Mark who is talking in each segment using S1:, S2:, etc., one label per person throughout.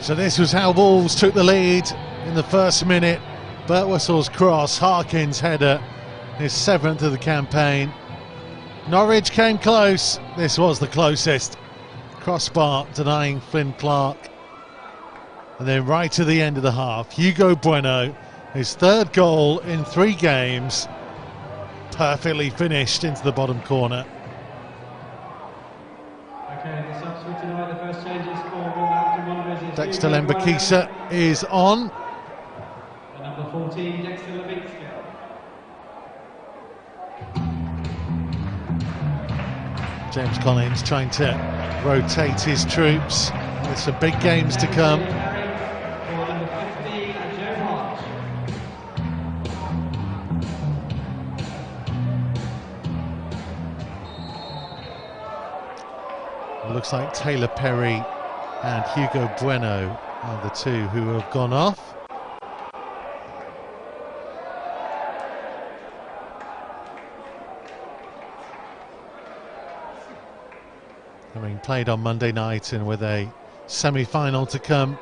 S1: So this was how Wolves took the lead in the first minute. Birtwhistle's cross, Harkin's header, his 7th of the campaign. Norwich came close. This was the closest. Crossbar denying Flynn Clark. And then right to the end of the half, Hugo Bueno, his 3rd goal in 3 games, perfectly finished into the bottom corner.
S2: Okay, the subs for tonight, the first changes for Wolverhampton Wanderers.
S1: Dexter Lembakisa is on.
S2: And number 14, Dexter Lembakisa.
S1: James Collins trying to rotate his troops. There's some big games to come. It looks like Taylor Perry and Hugo Bueno are the 2 who have gone off. Having played on Monday night and with a semi-final to come.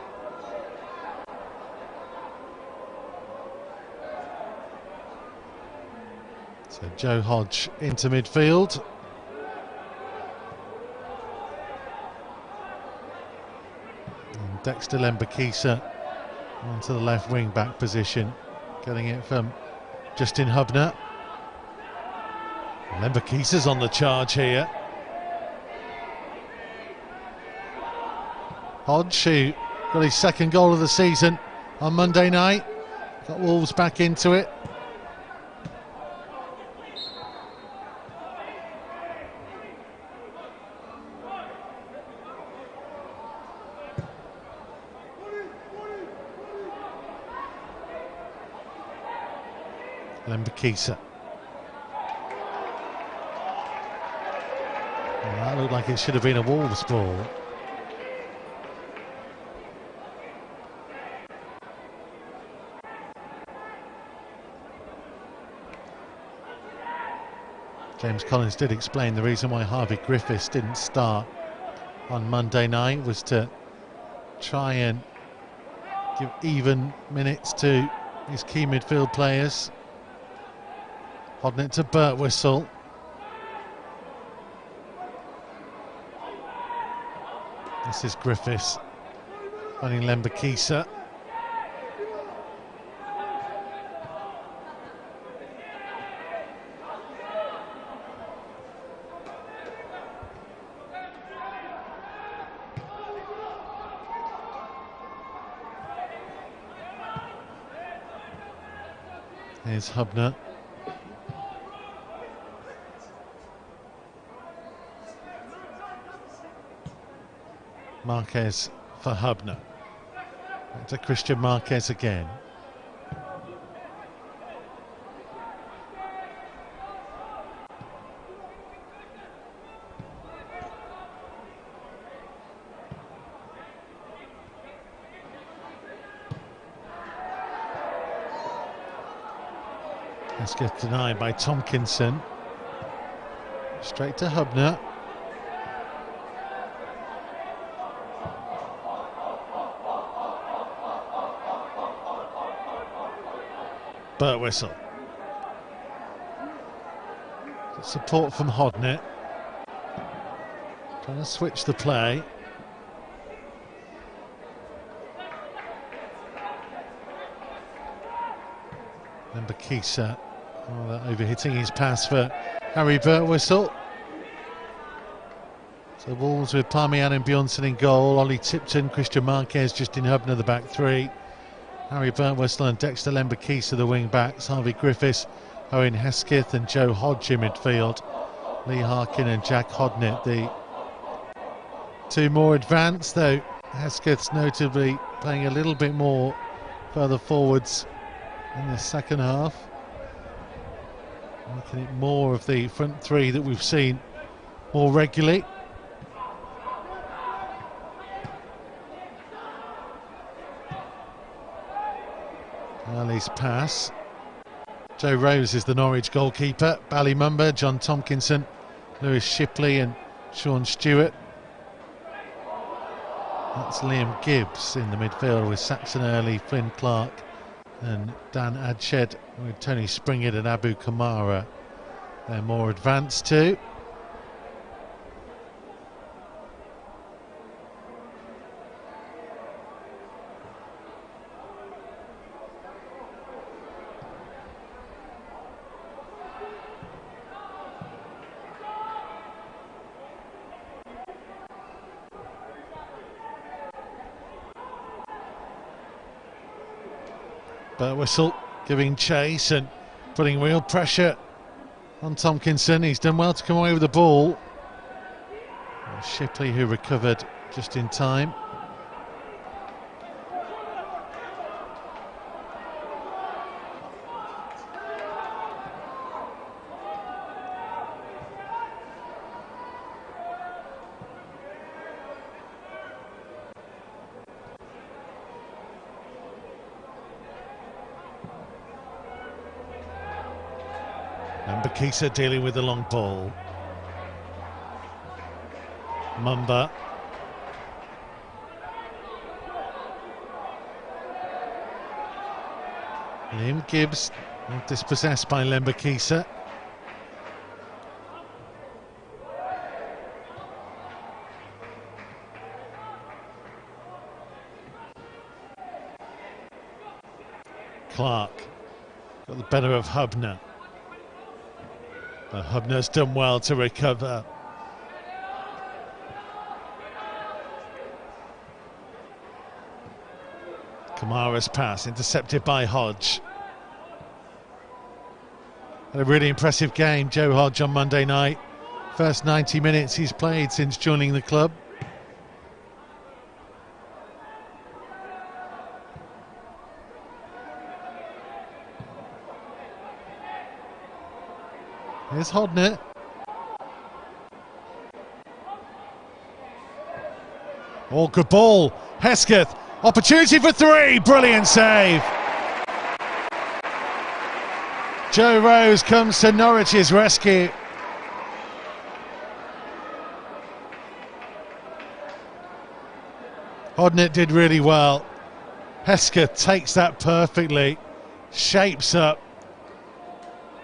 S1: So Joe Hodge into midfield. And Dexter Lembakisa onto the left wing back position, getting it from Justin Hubner. Lembakisa's on the charge here. Hodge, who got his 2nd goal of the season on Monday night, got Wolves back into it. Lembakisa. Well, that looked like it should have been a Wolves ball. James Collins did explain the reason why Harvey Griffiths didn't start on Monday night was to try and give even minutes to his key midfield players. Holding it to Birtwhistle. This is Griffiths running Lembakisa. Here's Hubner. Marquez for Hubner. Back to Christian Marquez again. Let's get denied by Tomkinson. Straight to Hubner. Birtwhistle. Support from Hodnett. Trying to switch the play. Lembakisa. Oh, that overhitting his pass for Harry Birtwhistle. So Wolves with Parmian and Bjornsson in goal. Ollie Tipton, Christian Marquez, Justin Hubner the back 3. Harry Birtwhistle and Dexter Lembakisa the wing backs. Harvey Griffiths, Owen Hesketh and Joe Hodge in midfield. Lee Harkin and Jack Hodnett the 2 more advanced, though Hesketh's notably playing a little bit more further forwards in the second half, making it more of the front 3 that we've seen more regularly. Ali's pass. Joe Rose is the Norwich goalkeeper. Ballymumba, John Tomkinson, Lewis Shipley and Sean Stewart. That's Liam Gibbs in the midfield with Saxon Early, Flynn Clark and Dan Adshed, with Tony Springett and Abu Kamara. They're more advanced too. But Whistle giving chase and putting real pressure on Tompkinson. He's done well to come away with the ball. Shipley, who recovered just in time. And Bakisa dealing with the long ball. Mumba. Liam Gibbs dispossessed by Lembakisa. Clark got the better of Hubner. But Hubner's done well to recover. Kamara's pass intercepted by Hodge. Had a really impressive game, Joe Hodge, on Monday night. First 90 minutes he's played since joining the club. Here's Hodner. Oh, good ball. Hesketh. Opportunity for three. Brilliant save. Joe Rose comes to Norwich's rescue. Hodner did really well. Hesketh takes that perfectly. Shapes up.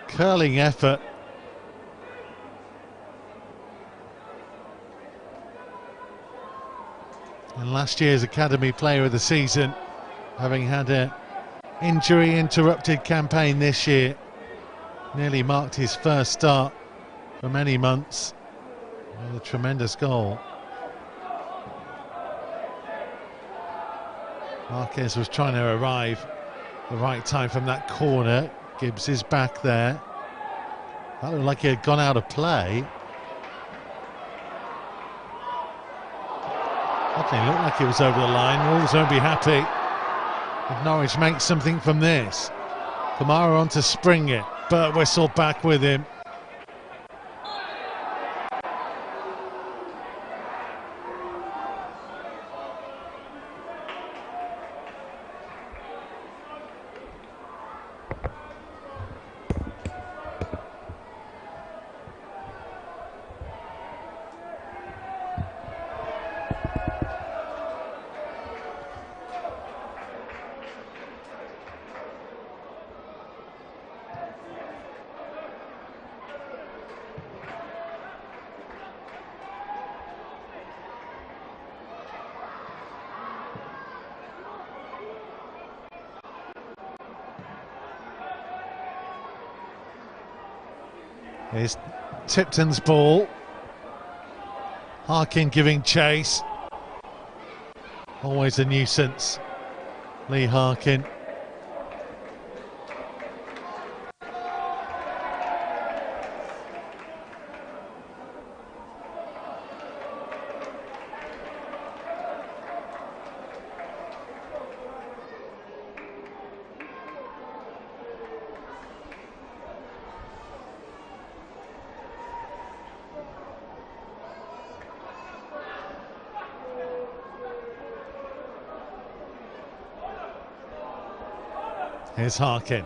S1: Curling effort. And last year's Academy Player of the Season, having had an injury-interrupted campaign this year. Nearly marked his first start for many months with a tremendous goal. Marquez was trying to arrive the right time from that corner. Gibbs is back there. That looked like he had gone out of play. Definitely looked like it was over the line. Wolves won't be happy if Norwich makes something from this. Kamara on to Springett. Burt Whistle back with him. Here's Tipton's ball. Harkin giving chase. Always a nuisance, Lee Harkin. Here's Harkin.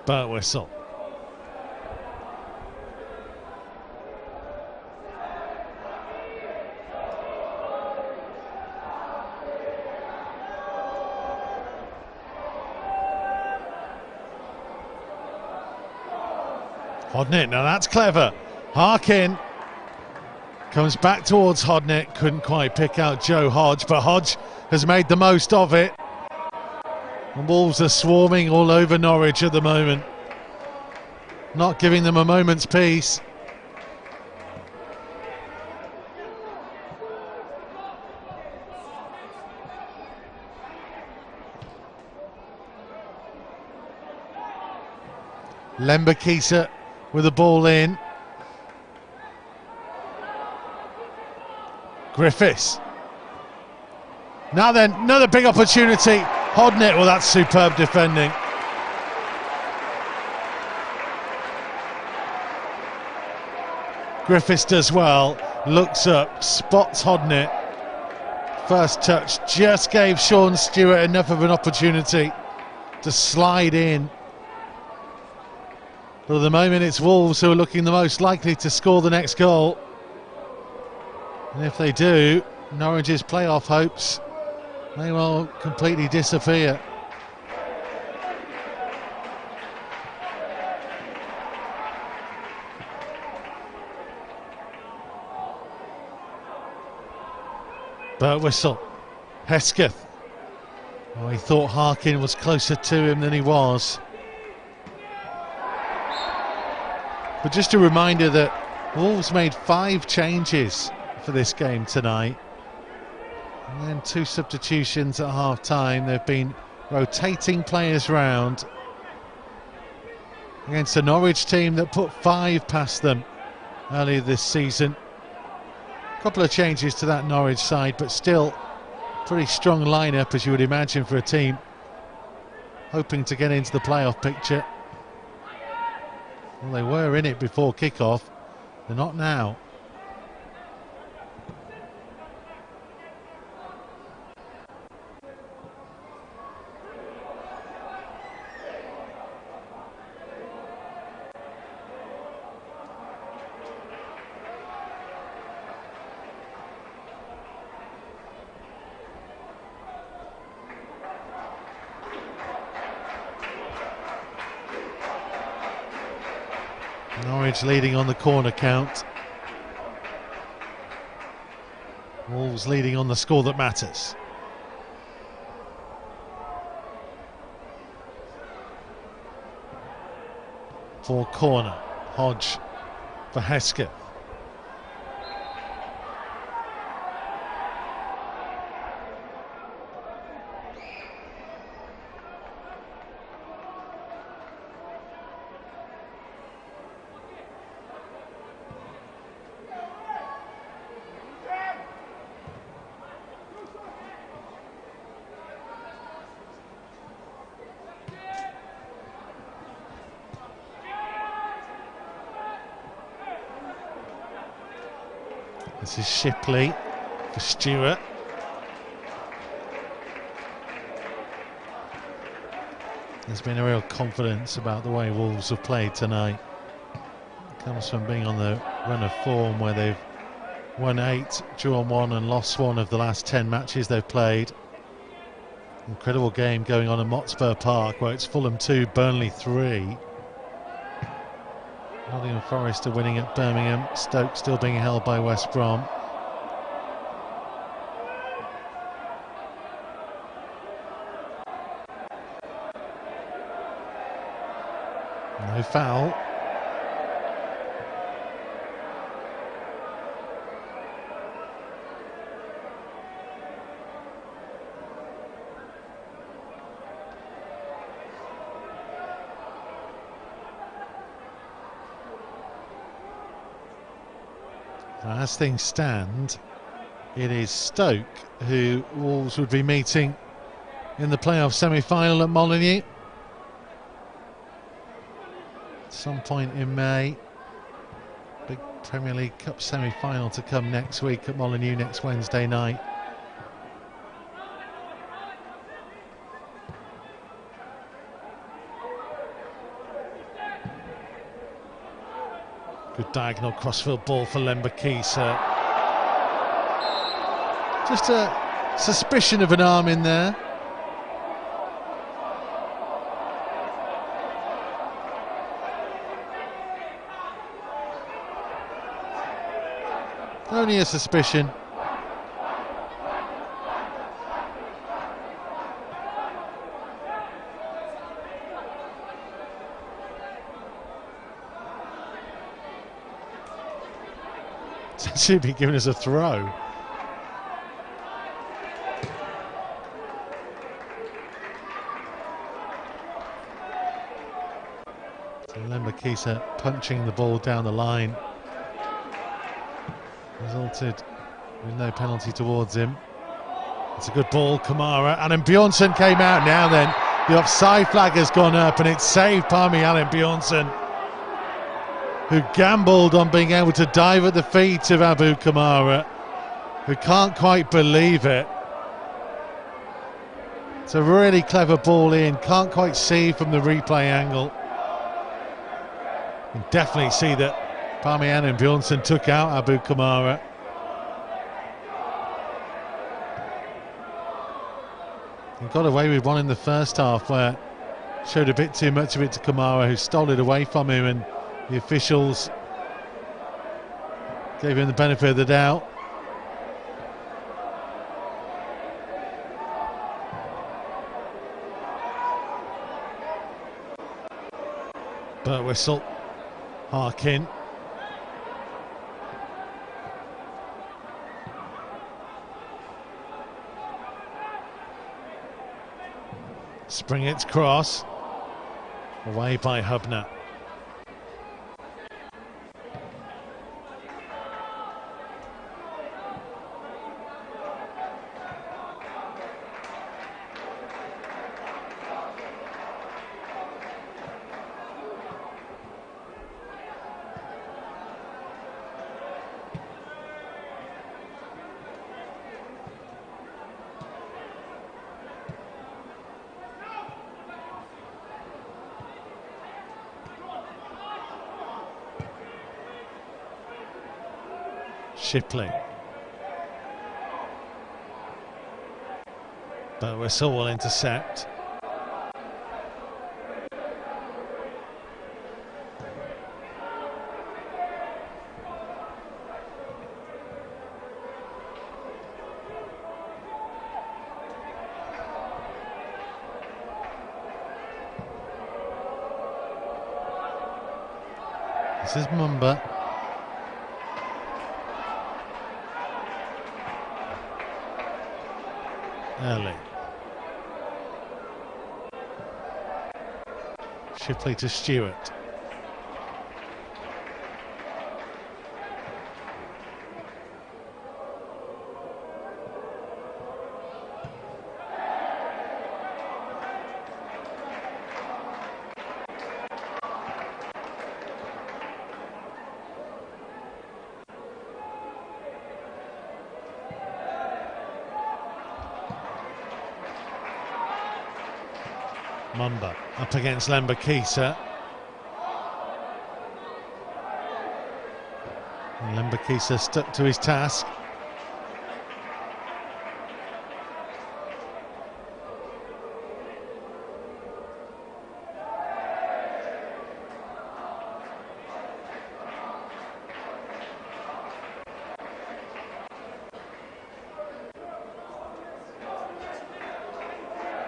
S1: Burt Whistle. Hodnett, now that's clever. Harkin comes back towards Hodnett, couldn't quite pick out Joe Hodge, but Hodge has made the most of it. And Wolves are swarming all over Norwich at the moment, not giving them a moment's peace. Lembakisa with the ball in. Griffiths. Now then, another big opportunity. Hodnett, well, that's superb defending. Griffiths does well, looks up, spots Hodnett. First touch just gave Sean Stewart enough of an opportunity to slide in. But at the moment it's Wolves who are looking the most likely to score the next goal. And if they do, Norwich's playoff hopes may well completely disappear. Burt whistle. Hesketh. Oh, he thought Harkin was closer to him than he was. But just a reminder that Wolves made 5 changes for this game tonight. And then 2 substitutions at half time. They've been rotating players round against a Norwich team that put 5 past them earlier this season. A couple of changes to that Norwich side, but still pretty strong lineup, as you would imagine, for a team hoping to get into the playoff picture. Well, they were in it before kick-off. They're not now. Norwich leading on the corner count. Wolves leading on the score that matters. For corner, Hodge for Hesketh. This is Shipley for Stewart. There's been a real confidence about the way Wolves have played tonight. It comes from being on the run of form where they've won 8, drawn 1 and lost 1 of the last 10 matches they've played. Incredible game going on at Motspur Park, where it's Fulham 2, Burnley 3. Nottingham Forest are winning at Birmingham. Stoke still being held by West Brom. No foul. As things stand, it is Stoke who Wolves would be meeting in the playoff semi-final at Molineux at some point in May. Big Premier League Cup semi-final to come next week at Molineux next Wednesday night. Good diagonal crossfield ball for Lembakisa. Just a suspicion of an arm in there. only a suspicion. It's actually been given us a throw. So Lembakisa punching the ball down the line. Resulted with no penalty towards him. It's a good ball, Kamara, and then Bjornsson came out. Now then, the offside flag has gone up and it's saved by Alan Bjornsson, who gambled on being able to dive at the feet of Abu Kamara, who can't quite believe it. It's a really clever ball in, can't quite see from the replay angle. You can definitely see that Parmian and Bjornsson took out Abu Kamara. He got away with one in the first half where showed a bit too much of it to Kamara, who stole it away from him, and the officials gave him the benefit of the doubt. But whistle, Harkin. Springett's cross, away by Hubner. Shipley. But whistle will intercept. This is Mumba. Early. Shipley to Stewart. Mumba up against Lembakisa. And Lembakisa stuck to his task.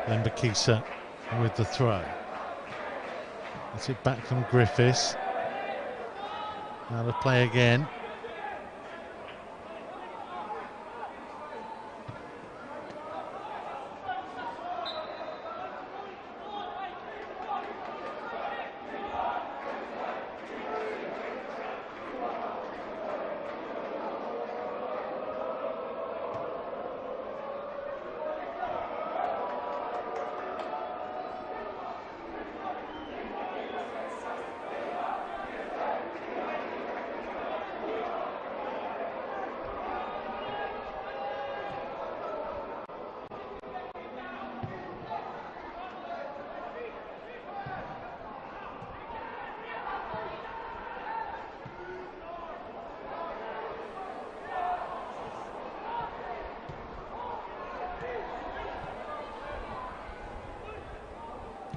S1: Lembakisa with the throw. That's it back from Griffiths. Now to play again.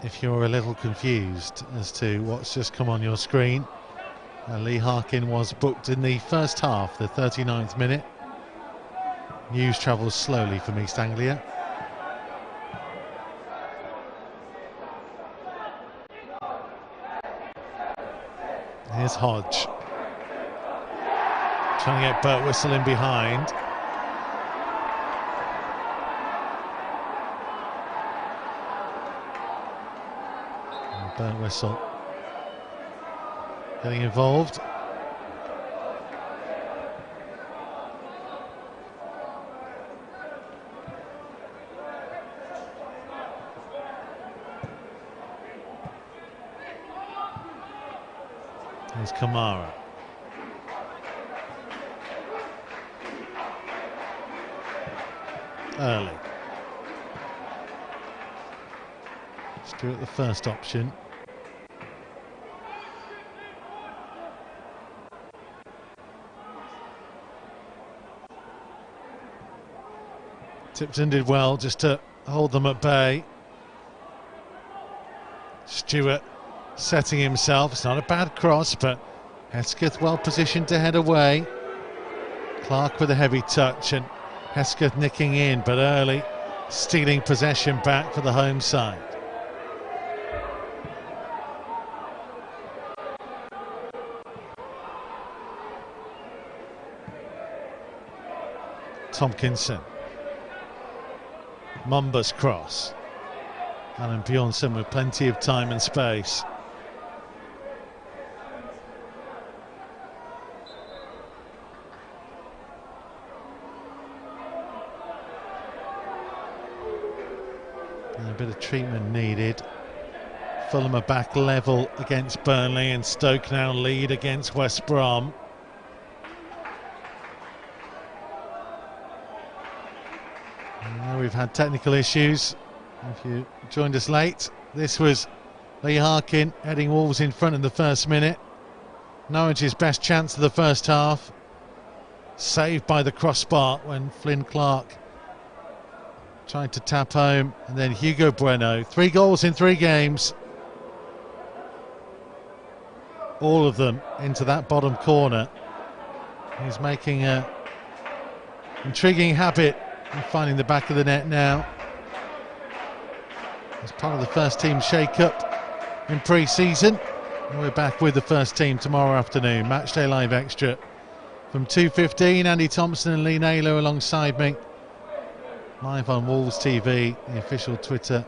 S1: If you're a little confused as to what's just come on your screen, Lee Harkin was booked in the first half, the 39th minute. News travels slowly from East Anglia. Here's Hodge. Trying to get Birtwistle in behind. Birtwistle getting involved. There's Kamara. Early. Stewart the first option. Tipton did well just to hold them at bay. Stewart setting himself. It's not a bad cross, but Hesketh well positioned to head away. Clark with a heavy touch and Hesketh nicking in, but early stealing possession back for the home side. Tompkinson. Mumba's cross. Alan Bjornsson with plenty of time and space. And a bit of treatment needed. Fulham are back level against Burnley, and Stoke now lead against West Brom. We've had technical issues. If you joined us late, this was Lee Harkin heading Wolves in front in the first minute. Norwich's best chance of the first half, saved by the crossbar when Flynn Clark tried to tap home, and then Hugo Bueno. 3 goals in 3 games, all of them into that bottom corner. He's making an intriguing habit of finding the back of the net now. As part of the first team shake-up in pre-season. And we're back with the first team tomorrow afternoon. Matchday Live Extra from 2:15. Andy Thompson and Lee Naylor alongside me. Live on Wolves TV, the official Twitter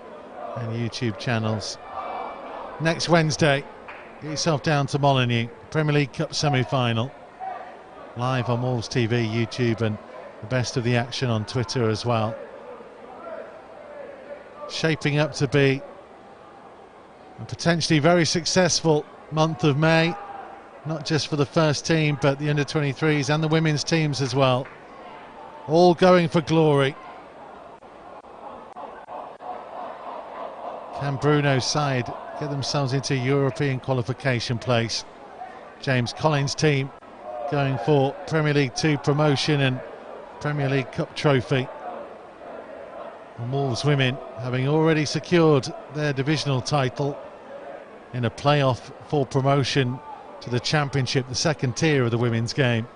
S1: and YouTube channels. Next Wednesday, get yourself down to Molineux, Premier League Cup semi-final. Live on Wolves TV, YouTube, and the best of the action on Twitter as well. Shaping up to be a potentially very successful month of May, not just for the first team but the under-23s and the women's teams as well, all going for glory. Can Bruno's side get themselves into European qualification place? James Collins' team going for Premier League 2 promotion and Premier League Cup trophy. And Wolves women having already secured their divisional title in a playoff for promotion to the Championship, the second tier of the women's game.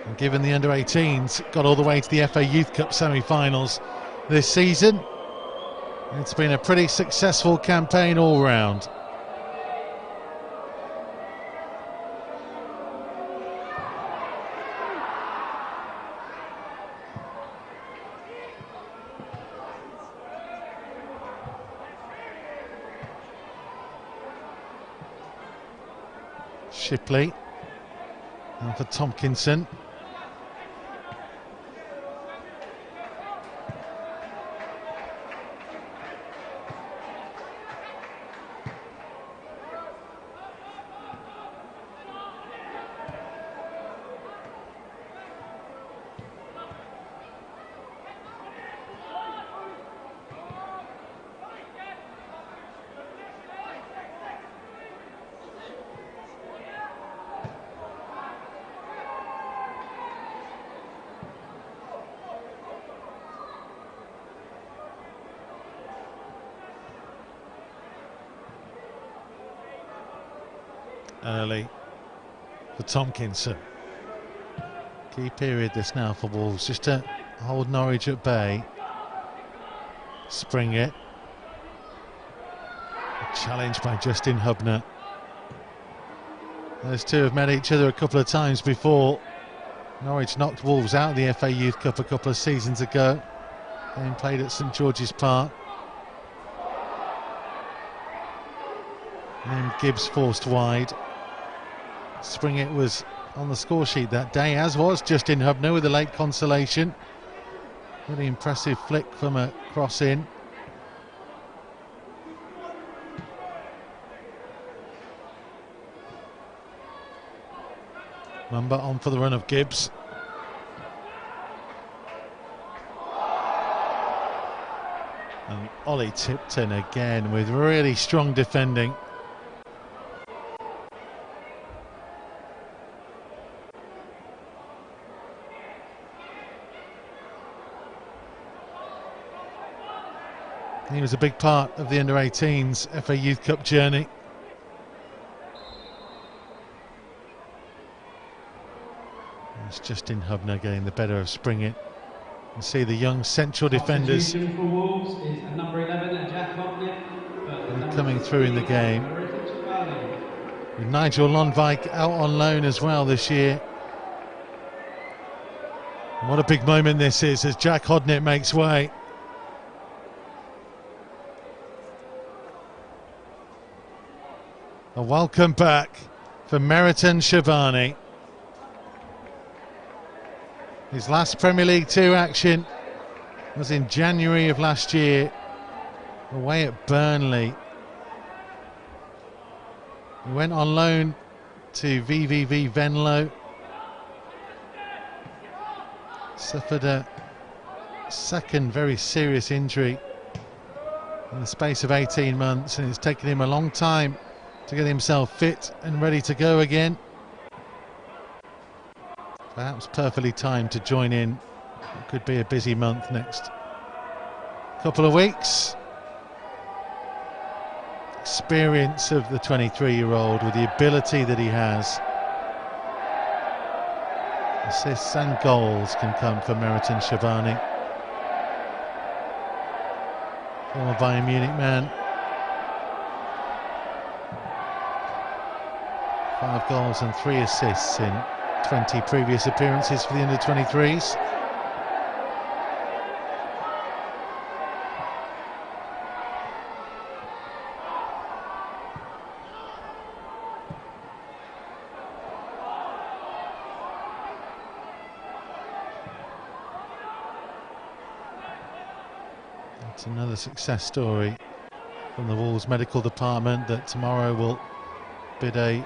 S1: And given the under-18s got all the way to the FA Youth Cup semi-finals this season, it's been a pretty successful campaign all round. Shipley, and for Tompkinson. early for Tompkinson. Key period this now for Wolves, just to hold Norwich at bay. Spring it. Challenged by Justin Hubner. Those two have met each other a couple of times before. Norwich knocked Wolves out of the FA Youth Cup a couple of seasons ago. Game played at St George's Park. And then Gibbs forced wide. Springett was on the score sheet that day, as was Justin Hubner with a late consolation. Really impressive flick from a cross in. Mumba on for the run of Gibbs. And Ollie Tipton again with really strong defending. He was a big part of the under-18s FA Youth Cup journey. It's Justin Hubner getting the better of Springett. You see the young central defenders
S2: For Wolves is number 11, Jack Hodnett,
S1: coming through in the game. With Nigel Lonvike out on loan as well this year. And what a big moment this is as Jack Hodnett makes way. A welcome back for Meriton Shabani. His last Premier League 2 action was in January of last year, away at Burnley. He went on loan to VVV Venlo. Suffered a second very serious injury in the space of 18 months, and it's taken him a long time to get himself fit and ready to go again. Perhaps perfectly timed to join in. It could be a busy month next couple of weeks. Experience of the 23-year-old with the ability that he has. Assists and goals can come from Meriton Shabani. Former Bayern Munich man. 5 goals and 3 assists in 20 previous appearances for the under-23s. It's another success story from the Wolves medical department that tomorrow will bid a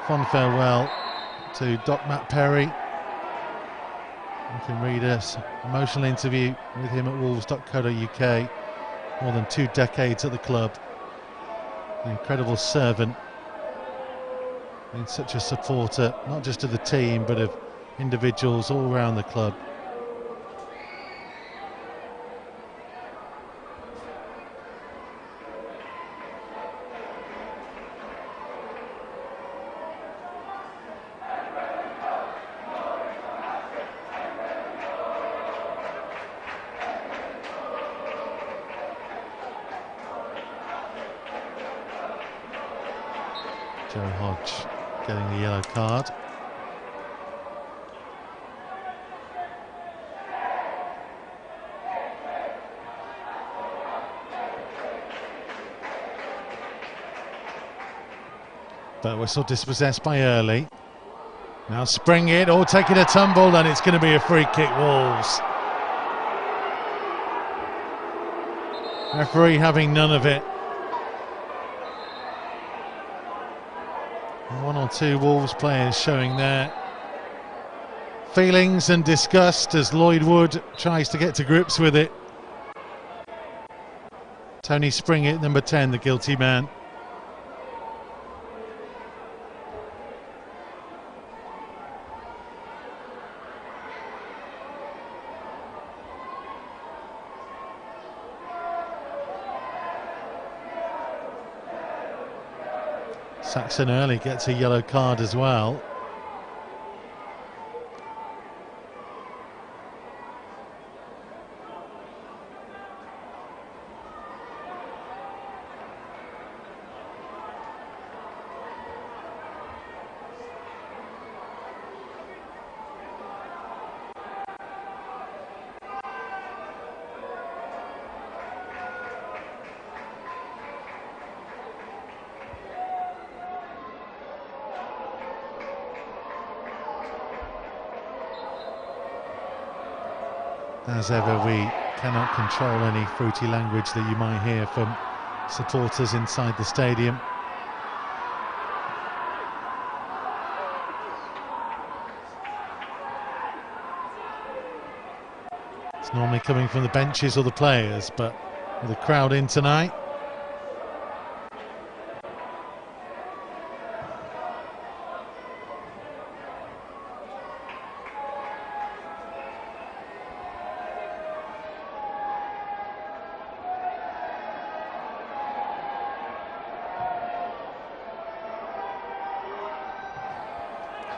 S1: fond farewell to Doc Matt Perry. You can read an emotional interview with him at wolves.co.uk. More than 2 decades at the club. An incredible servant. Been such a supporter, not just of the team, but of individuals all around the club. Joe Hodge getting the yellow card. But whistle dispossessed by Early. Now Springett, taking a tumble, and it's going to be a free kick, Wolves. Referee having none of it. 1 or 2 Wolves players showing their feelings and disgust as Lloyd Wood tries to get to grips with it. Tony Springett, number 10, the guilty man. Saxon Early gets a yellow card as well. As ever, we cannot control any fruity language that you might hear from supporters inside the stadium. It's normally coming from the benches or the players, but with the crowd in tonight,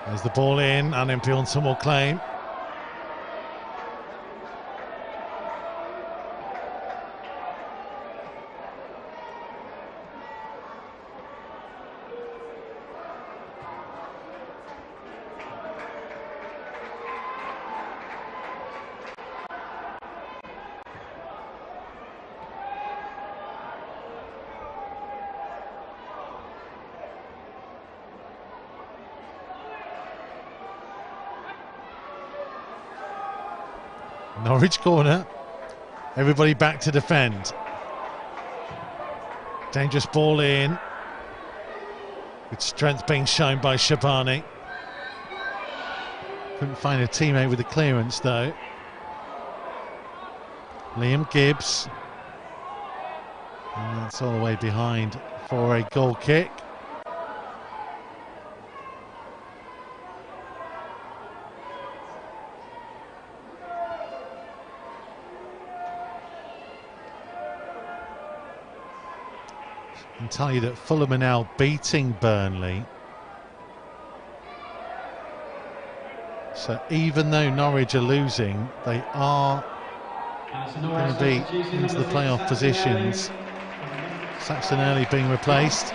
S1: there's the ball in, and Bjornsson will claim. Norwich corner, everybody back to defend. Dangerous ball in, with strength being shown by Shabani. Couldn't find a teammate with the clearance though. Liam Gibbs, and that's all the way behind for a goal kick. I can tell you that Fulham are now beating Burnley. So even though Norwich are losing, they are going to be into the playoff positions. Saxon Early being replaced.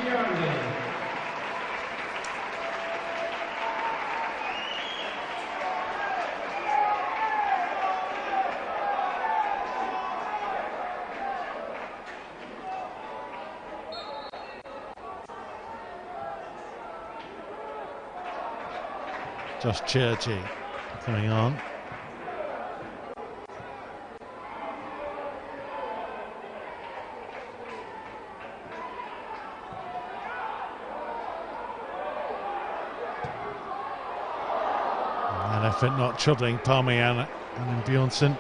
S1: Josh Churchy coming on. An effort not troubling Palmian and Bjornsson.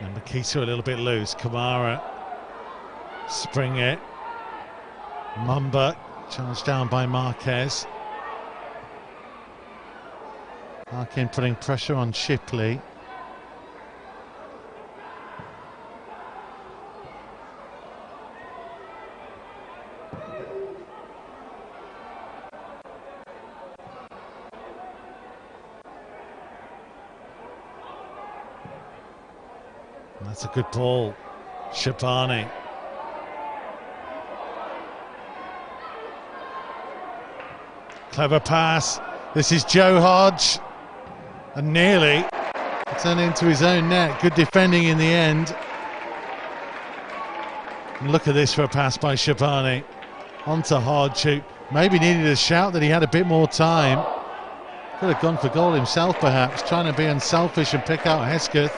S1: And Makita a little bit loose. Kamara, spring it. Mumba challenged down by Marquez. Harkin putting pressure on Shipley. That's a good ball. Shabani. Clever pass. This is Joe Hodge. And nearly turned into his own net. Good defending in the end. And look at this for a pass by Shabani. Onto Hodge, who maybe needed a shout that he had a bit more time. Could have gone for goal himself perhaps, trying to be unselfish and pick out Hesketh.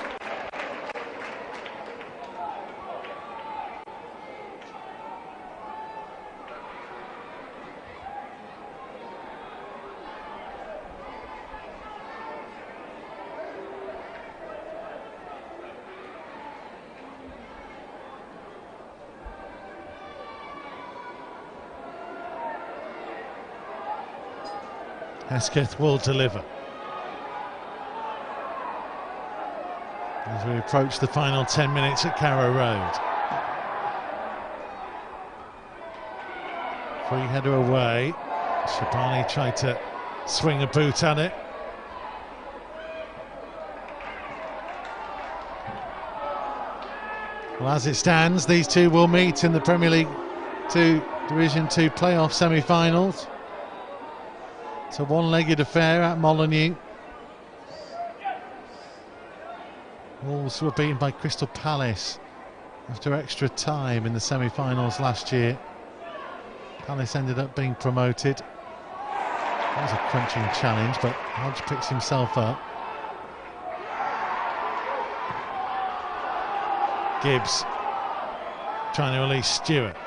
S1: Hesketh will deliver. As we approach the final 10 minutes at Carrow Road. Free header away. Shabani tried to swing a boot at it. Well, as it stands, these two will meet in the Premier League 2 Division 2 playoff semi-finals. It's a one-legged affair at Molineux. Wolves were beaten by Crystal Palace after extra time in the semi-finals last year. Palace ended up being promoted. That was a crunching challenge, but Hodge picks himself up. Gibbs trying to release Stewart.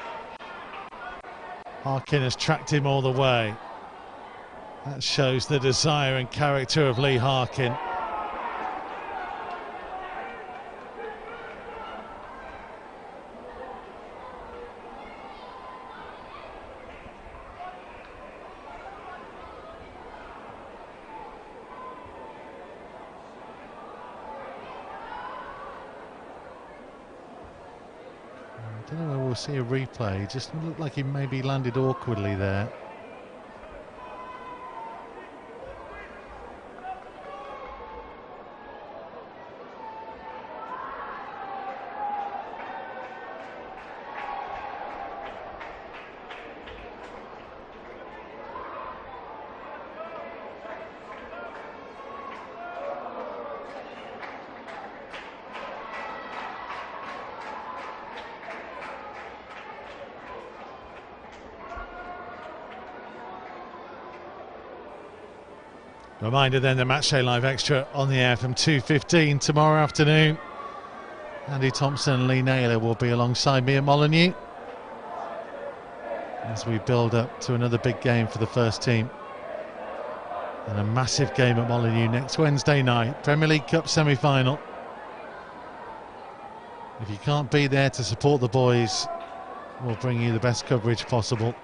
S1: Harkin has tracked him all the way. That shows the desire and character of Lee Harkin. I don't know whether we'll see a replay. It just looked like he maybe landed awkwardly there. Reminder then, the Matchday Live Extra on the air from 2:15 tomorrow afternoon. Andy Thompson and Lee Naylor will be alongside me at Molineux as we build up to another big game for the first team. And a massive game at Molineux next Wednesday night, Premier League Cup semi-final. If you can't be there to support the boys, we'll bring you the best coverage possible.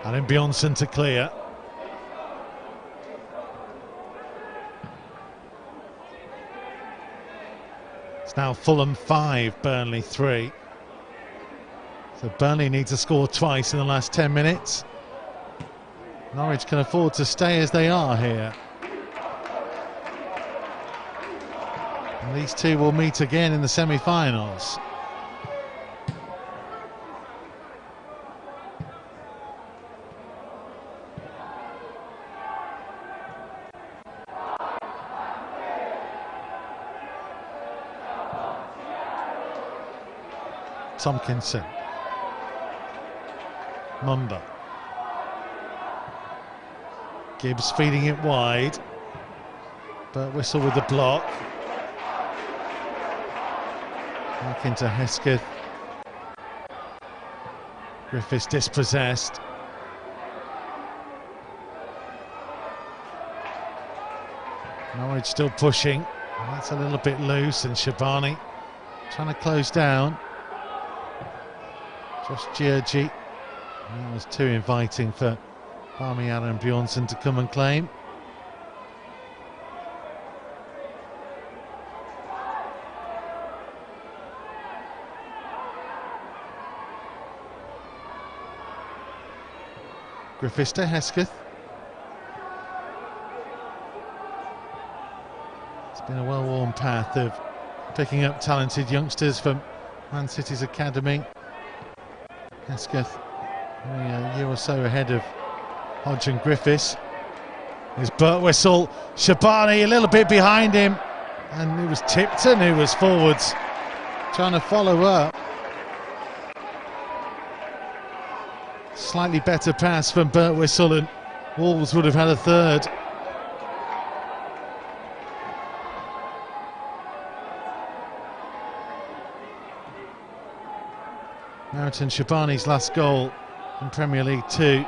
S1: And then Bjornsson to clear. It's now Fulham 5, Burnley 3. So Burnley need to score twice in the last 10 minutes. Norwich can afford to stay as they are here. And these two will meet again in the semi-finals. Tompkinson, Mumba, Gibbs feeding it wide, but whistle with the block. Back into Hesketh. Griffiths dispossessed. Norwich still pushing. That's a little bit loose, and Shabani trying to close down. Josh Georgie. That was too inviting for Barmian and Bjornsson to come and claim. Griffiths to Hesketh. It's been a well-worn path of picking up talented youngsters from Man City's academy. Hesketh a year or so ahead of Hodge and Griffiths. There's Birtwistle, Shabani a little bit behind him, and it was Tipton who was forwards trying to follow up. Slightly better pass from Birtwistle, and Wolves would have had a third. Meriton Shabani's last goal in Premier League 2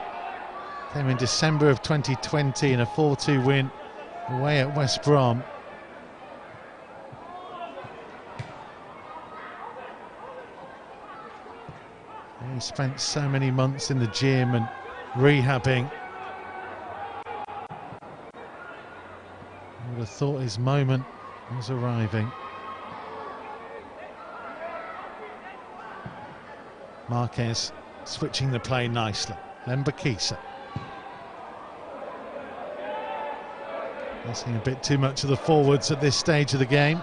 S1: Came in December of 2020 in a 4-2 win away at West Brom. He spent so many months in the gym and rehabbing. I would have thought his moment was arriving. Marquez switching the play nicely. Lembakisa. Asking a bit too much of the forwards at this stage of the game.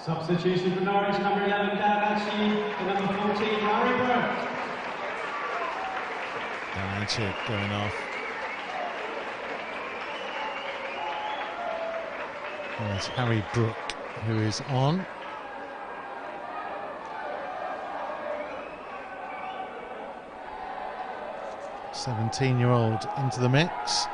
S2: Substitution for Norwich, number 11, Carrow and number 14, Harry Brook.
S1: Chip going off. There's Harry Brook, who is on. "17-year-old into the mix.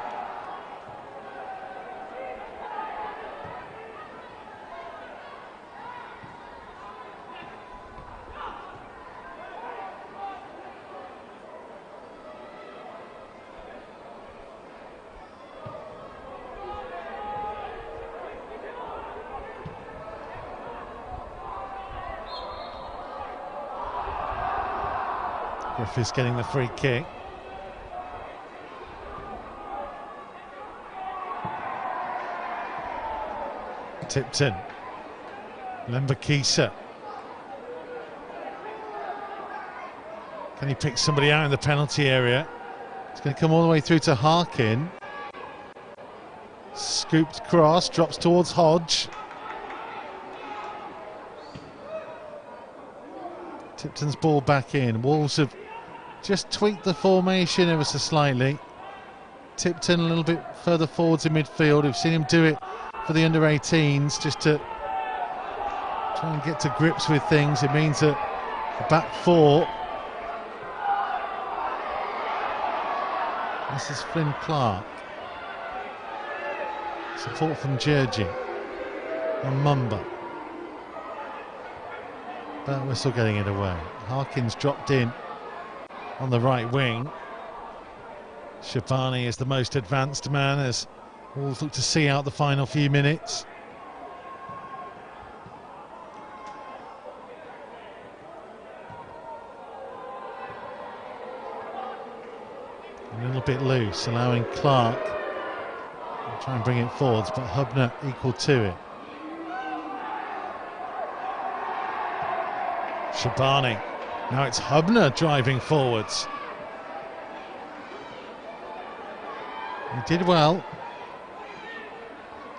S1: Griffiths getting the free kick. Tipton. Lembakisa. Can he pick somebody out in the penalty area? It's going to come all the way through to Harkin. Scooped cross, drops towards Hodge. Tipton's ball back in. Wolves have just tweaked the formation ever so slightly. Tipton a little bit further forwards in midfield. We've seen him do it for the under-18s just to try and get to grips with things. It means that the back four. This is Flynn Clark. Support from Georgie and Mumba. But we're still getting it away. Harkins dropped in on the right wing. Shabani is the most advanced man as Wolves look to see out the final few minutes. A little bit loose, allowing Clark to try and bring it forwards, but Hubner equal to it. Shabani. Now it's Hubner driving forwards. He did well.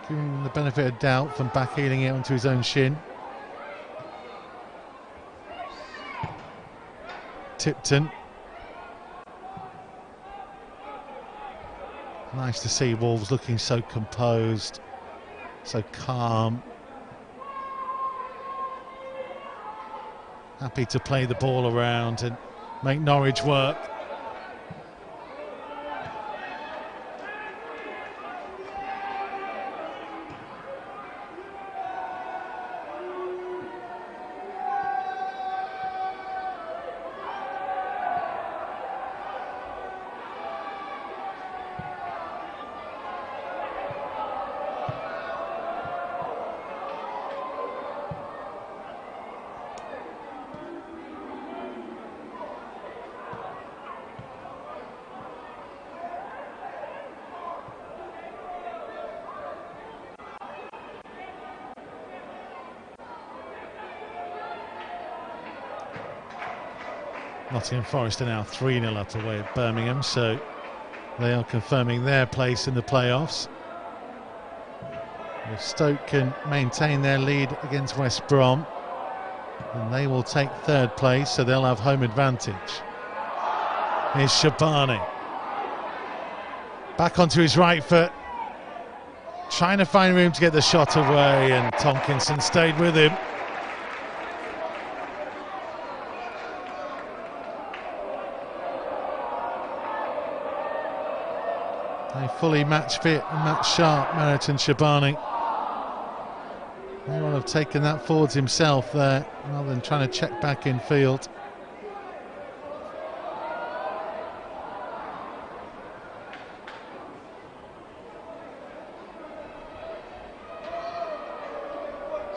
S1: Giving him the benefit of doubt from backheeling it onto his own shin. Tipton. Nice to see Wolves looking so composed, so calm. Happy to play the ball around and make Norwich work. Nottingham Forest are now 3-0 up away at Birmingham, so they are confirming their place in the playoffs. If Stoke can maintain their lead against West Brom, then they will take third place, so they'll have home advantage. Here's Shabani. Back onto his right foot. Trying to find room to get the shot away, and Tomkinson stayed with him. A fully match fit and match sharp Merritt and Shabani. May well have taken that forwards himself there, rather than trying to check back in field.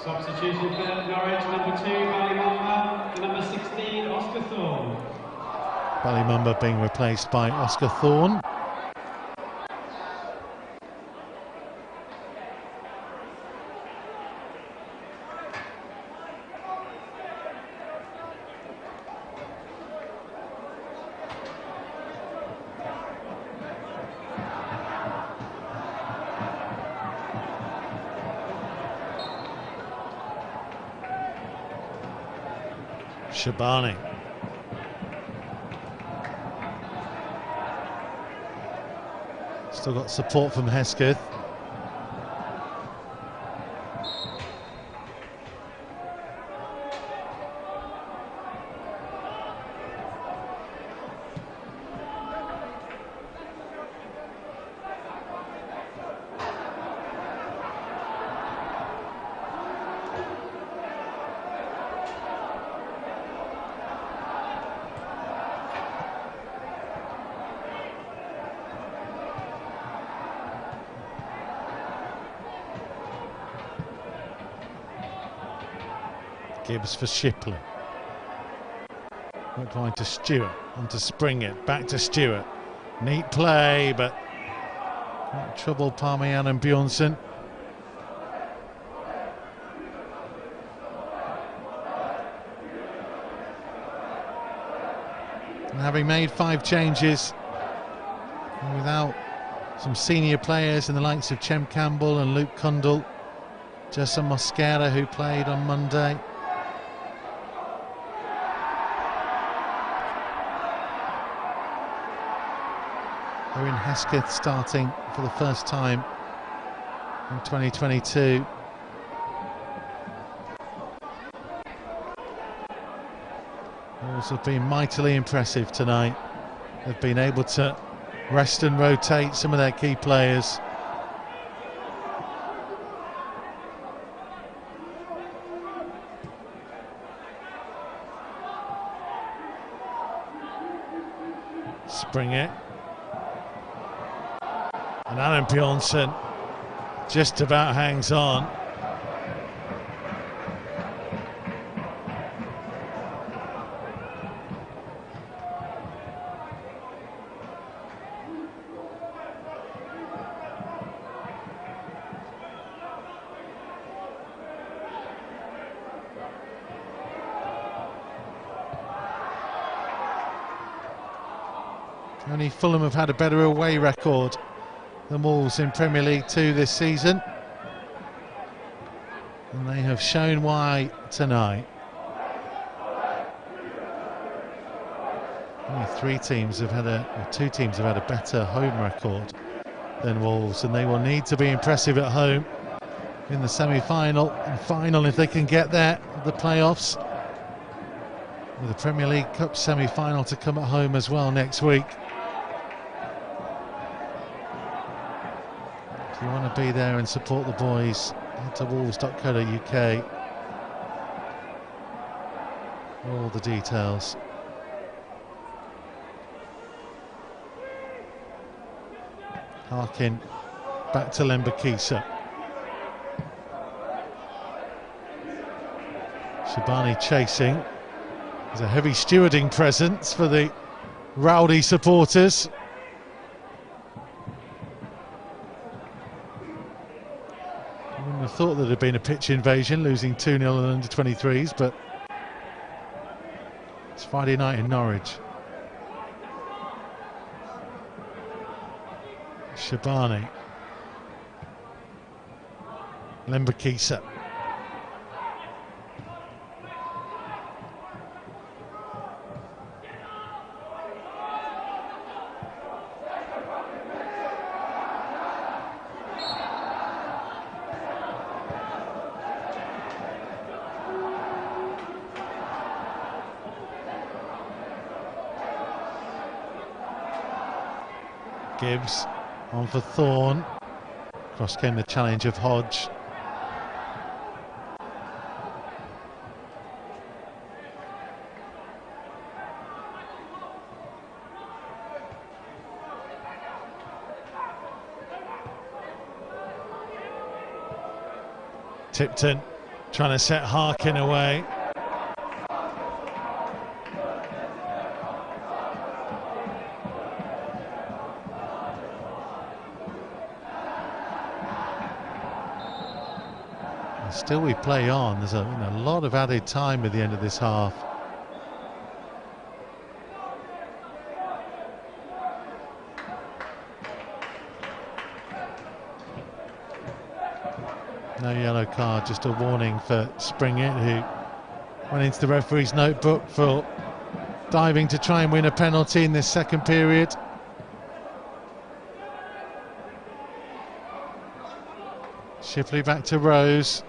S2: Substitution for Norwich, number 2, Ballymumba, number 16, Oscar Thorne.
S1: Ballymumba being replaced by Oscar Thorne. Shabani. Still got support from Hesketh. Gibbs for Shipley. Not going to Stewart, on to Springett, back to Stewart. Neat play, but not trouble Parmian and Bjornsson. And having made 5 changes, and without some senior players in the likes of Chem Campbell and Luke Cundle, Jessa Mosquera, who played on Monday. Erin Hesketh starting for the first time in 2022. Wolves have been mightily impressive tonight. They've been able to rest and rotate some of their key players. Springett. And Alan Bjornsson just about hangs on. Only Fulham have had a better away record than Wolves in Premier League 2 this season, and they have shown why tonight. Only 3 teams have had or 2 teams have had a better home record than Wolves, and they will need to be impressive at home in the semi-final and final if they can get there, the playoffs, with the Premier League Cup semi-final to come at home as well next week. If you want to be there and support the boys, head to wolves.co.uk for all the details. Harkin back to Lembakisa. Shabani chasing. There's a heavy stewarding presence for the rowdy supporters. I wouldn't have thought there'd have been a pitch invasion, losing 2-0 in under 23s, but it's Friday night in Norwich. Shabani. Lembakisa. Gibbs on for Thorne. Across came the challenge of Hodge. Tipton trying to set Harkin away. And still we play on. There's a lot of added time at the end of this half. No yellow card, just a warning for Springett, who went into the referee's notebook for diving to try and win a penalty in this second period. Shipley back to Rose.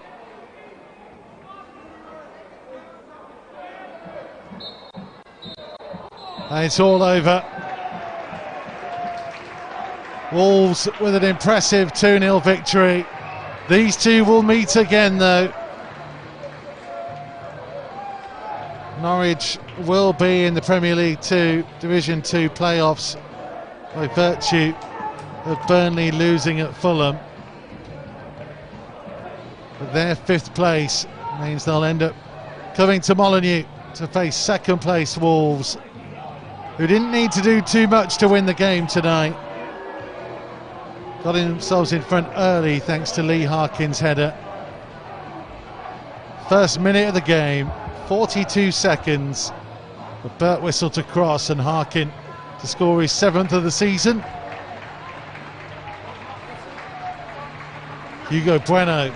S1: And it's all over. Wolves with an impressive 2-0 victory. These two will meet again though. Norwich will be in the Premier League 2 Division 2 playoffs by virtue of Burnley losing at Fulham. But their 5th place means they'll end up coming to Molineux to face 2nd place Wolves, who didn't need to do too much to win the game tonight. Got themselves in front early thanks to Lee Harkin's header. First minute of the game, 42 seconds. A Burt whistle to cross and Harkin to score his 7th of the season. Hugo Bueno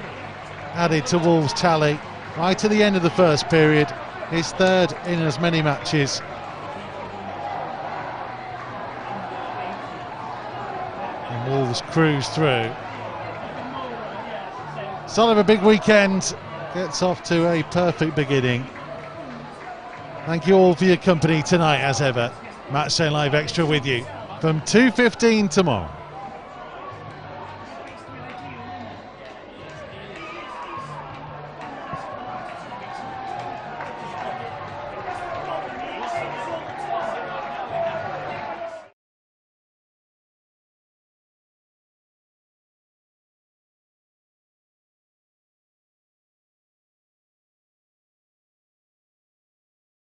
S1: added to Wolves' tally right to the end of the first period. His 3rd in as many matches. Wolves cruise through. Son of a big weekend gets off to a perfect beginning. Thank you all for your company tonight as ever. Matchday Live Extra with you from 2:15 tomorrow.